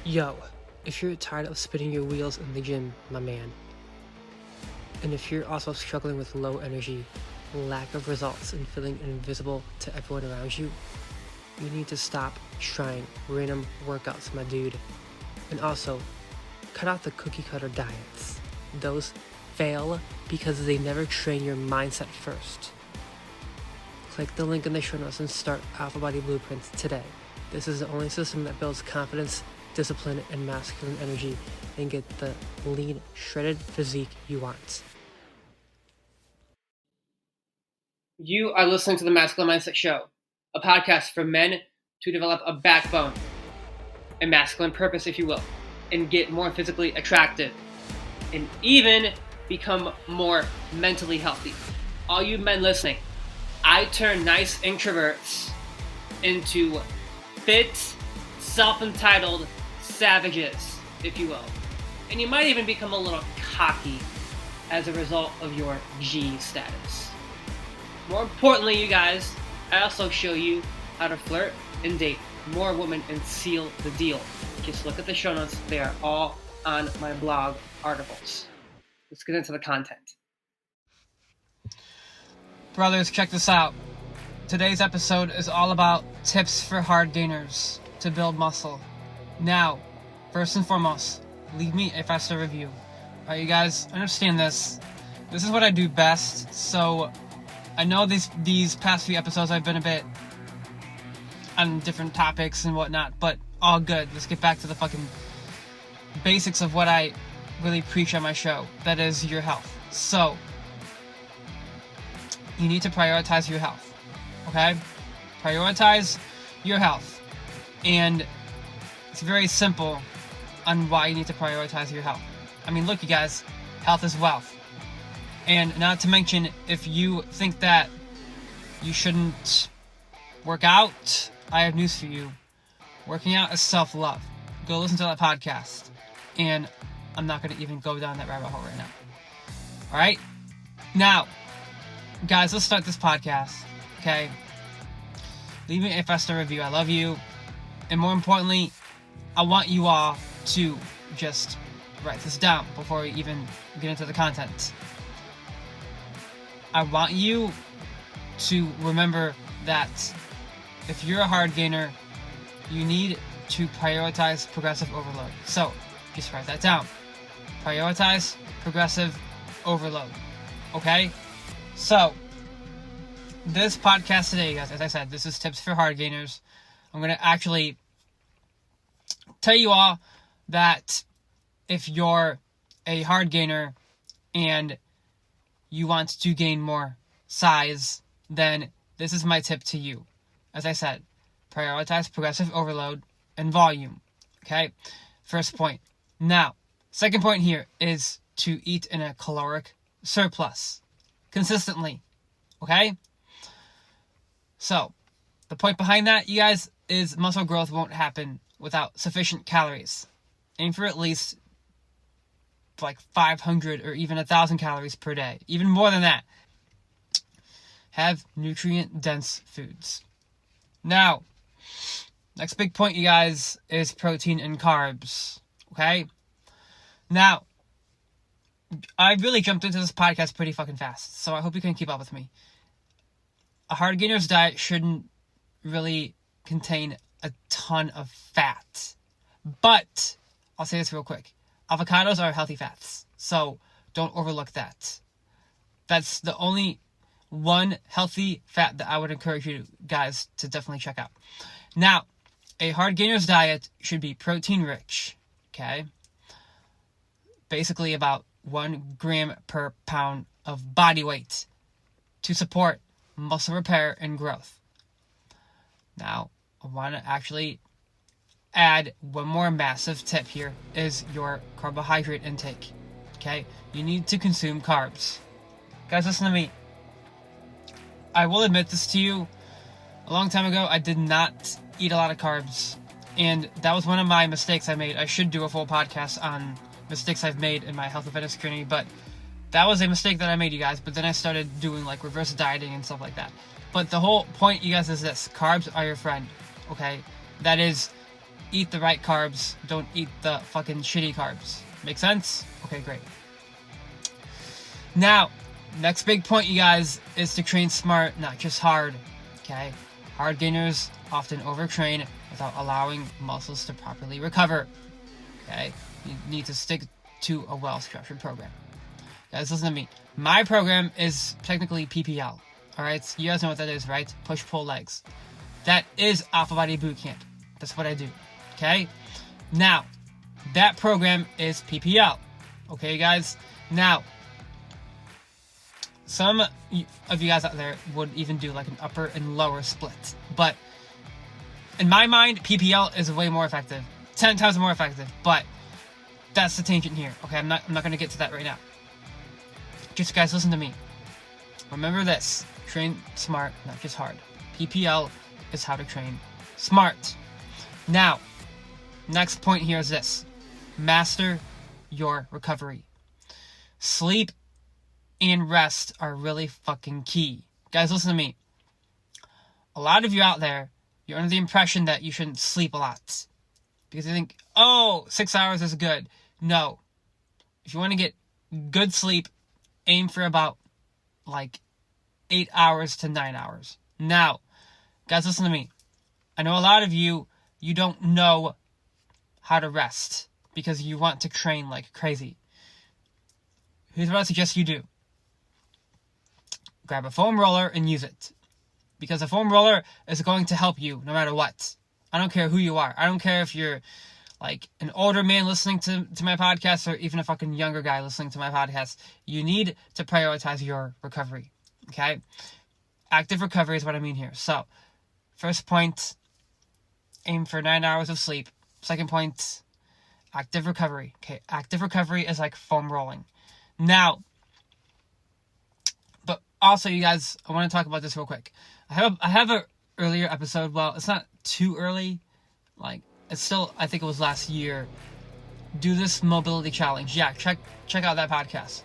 Yo, if you're tired of spinning your wheels in the gym, my man, and if you're also struggling with low energy, lack of results, and feeling invisible to everyone around you, you need to stop trying random workouts, my dude. And also, cut out the cookie cutter diets. Those fail because they never train your mindset first. Click the link in the show notes and start Alpha Body Blueprints today. This is the only system that builds confidence, discipline, and masculine energy, and get the lean, shredded physique you want. You are listening to the Masculine Mindset Show, a podcast for men to develop a backbone, a masculine purpose, if you will, and get more physically attractive, and even become more mentally healthy. All you men listening, I turn nice introverts into fit, self-entitled savages, if you will. And you might even become a little cocky as a result of your G status. More importantly, you guys, I also show you how to flirt and date more women and seal the deal. Just look at the show notes. They are all on my blog articles. Let's get into the content. Brothers, check this out. Today's episode is all about tips for hard gainers to build muscle. Now, first and foremost, leave me a 5-star review. Alright, you guys, understand this. This is what I do best, so I know these past few episodes I've been a bit on different topics and whatnot, but all good. Let's get back to the fucking basics of what I really preach on my show. That is your health. So, you need to prioritize your health. Okay? Prioritize your health. And it's very simple on why you need to prioritize your health. I mean, look, you guys, health is wealth. And not to mention, if you think that you shouldn't work out, I have news for you. Working out is self-love. Go listen to that podcast. And I'm not going to even go down that rabbit hole right now. Alright? Now, guys, let's start this podcast. Okay? Leave me a 5-star review. I love you. And more importantly, I want you all to just write this down before we even get into the content. I want you to remember that if you're a hard gainer, you need to prioritize progressive overload. So, just write that down. Prioritize progressive overload. Okay? So, this podcast today, guys, as I said, this is tips for hard gainers. I'm going to actually tell you all that if you're a hard gainer and you want to gain more size, then this is my tip to you. As I said, prioritize progressive overload and volume. Okay? First point. Now, second point here is to eat in a caloric surplus consistently. Okay? So, the point behind that, you guys, is muscle growth won't happen without sufficient calories. Aim for at least like 500 or even 1,000 calories per day. Even more than that. Have nutrient-dense foods. Now, next big point, you guys, is protein and carbs. Okay? Now, I really jumped into this podcast pretty fucking fast, so I hope you can keep up with me. A hard gainer's diet shouldn't really contain a ton of fat. But, I'll say this real quick. Avocados are healthy fats, so don't overlook that. That's the only one healthy fat that I would encourage you guys to definitely check out. Now, a hard gainer's diet should be protein rich, okay? Basically about 1 gram per pound of body weight to support muscle repair and growth. Now, I want to actually add one more massive tip here is your carbohydrate intake. Okay? You need to consume carbs. Guys, listen to me. I will admit this to you. A long time ago, I did not eat a lot of carbs. And that was one of my mistakes I made. I should do a full podcast on mistakes I've made in my health and fitness journey, but that was a mistake that I made, you guys. But then I started doing like reverse dieting and stuff like that. But the whole point, you guys, is this. Carbs are your friend. Okay? That is, eat the right carbs. Don't eat the fucking shitty carbs. Make sense? Okay, great. Now, next big point, you guys, is to train smart, not just hard. Okay? Hard gainers often overtrain without allowing muscles to properly recover. Okay? You need to stick to a well-structured program. Guys, listen to me. My program is technically PPL. Alright? So you guys know what that is, right? Push-pull legs. That is Alpha Body Boot Camp. That's what I do. Okay? Now, that program is PPL. Okay, guys? Now, some of you guys out there would even do like an upper and lower split. But in my mind, PPL is way more effective. 10 times more effective. But that's the tangent here. Okay, I'm not going to get to that right now. Just guys, listen to me. Remember this. Train smart, not just hard. PPL is how to train smart. Now, next point here is this. Master your recovery. Sleep and rest are really fucking key. Guys, listen to me. A lot of you out there, you're under the impression that you shouldn't sleep a lot. Because you think, 6 hours is good. No. If you want to get good sleep, aim for about, 8 hours to 9 hours. Now, guys, listen to me. I know a lot of you don't know how to rest because you want to train like crazy. Here's what I suggest you do. Grab a foam roller and use it. Because a foam roller is going to help you no matter what. I don't care who you are. I don't care if you're an older man listening to my podcast or even a fucking younger guy listening to my podcast. You need to prioritize your recovery. Okay? Active recovery is what I mean here. So, first point, aim for 9 hours of sleep. Second point, active recovery. Okay, active recovery is like foam rolling. Now, but also, you guys, I want to talk about this real quick. I have a earlier episode. Well, it's not too early. It's still, I think it was last year. Do this mobility challenge. Yeah, check out that podcast.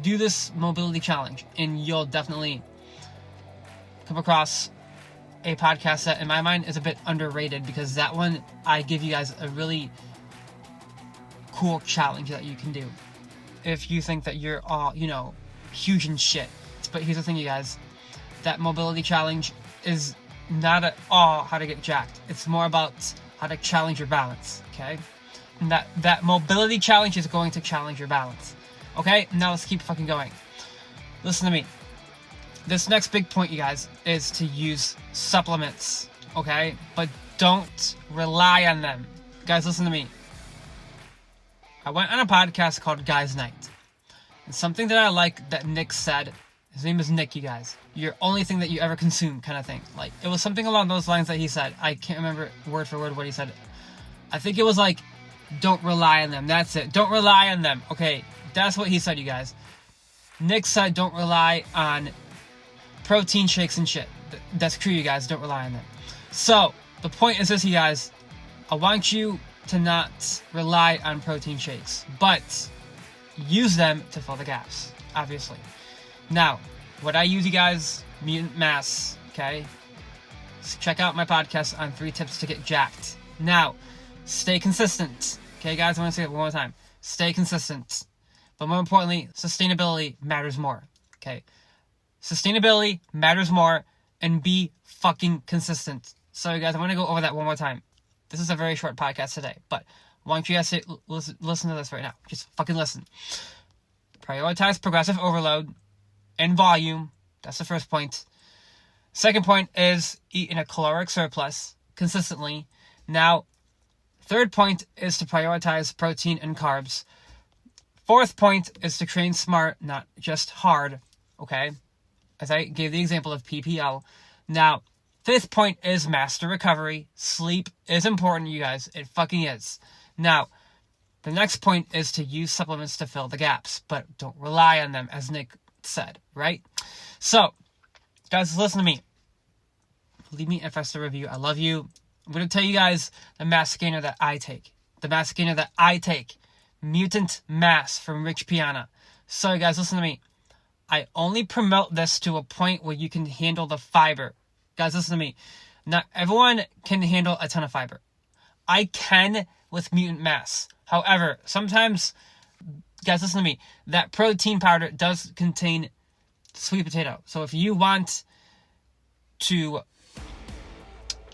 Do this mobility challenge, and you'll definitely come across a podcast that, in my mind, is a bit underrated, because that one, I give you guys a really cool challenge that you can do if you think that you're all, huge and shit. But here's the thing, you guys. That mobility challenge is not at all how to get jacked. It's more about how to challenge your balance, okay? And that mobility challenge is going to challenge your balance. Okay? Now let's keep fucking going. Listen to me. This next big point, you guys, is to use supplements, okay? But don't rely on them. Guys, listen to me. I went on a podcast called Guys Night. And something that I like that Nick said, his name is Nick, you guys. Your only thing that you ever consume kind of thing. It was something along those lines that he said. I can't remember word for word what he said. I think it was don't rely on them. That's it. Don't rely on them. Okay, that's what he said, you guys. Nick said don't rely on protein shakes and shit. That's true, you guys. Don't rely on them. So, the point is this, you guys. I want you to not rely on protein shakes, but use them to fill the gaps, obviously. Now, what I use, you guys, Mutant Mass, okay? So check out my podcast on 3 tips to get jacked. Now, stay consistent. Okay, guys, I want to say it one more time. Stay consistent. But more importantly, sustainability matters more. Okay? Sustainability matters more, and be fucking consistent. So, you guys, I want to go over that one more time. This is a very short podcast today, but I want you guys to listen to this right now. Just fucking listen. Prioritize progressive overload and volume. That's the first point. Second point is eat in a caloric surplus consistently. Now, third point is to prioritize protein and carbs. Fourth point is to train smart, not just hard. Okay? As I gave the example of PPL. Now, fifth point is master recovery. Sleep is important, you guys. It fucking is. Now, the next point is to use supplements to fill the gaps, but don't rely on them, as Nick said, right? So, guys, listen to me. Leave me a 5-star review. I love you. I'm going to tell you guys the mass gainer that I take. The mass gainer that I take. Mutant Mass from Rich Piana. So, guys, listen to me. I only promote this to a point where you can handle the fiber. Guys, listen to me. Not everyone can handle a ton of fiber. I can with mutant mass. However, sometimes, guys, listen to me, that protein powder does contain sweet potato. So if you want to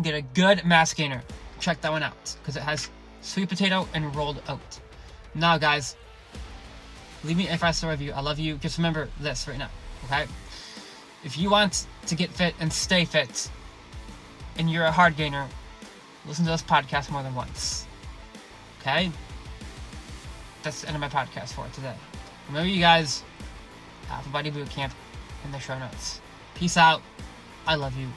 get a good mass gainer, check that one out, because it has sweet potato and rolled oat. Now, guys, leave me a 5-star review. I love you. Just remember this right now, okay? If you want to get fit and stay fit, and you're a hard gainer, listen to this podcast more than once, okay? That's the end of my podcast for today. Remember, you guys, Alpha Body Bootcamp in the show notes. Peace out. I love you.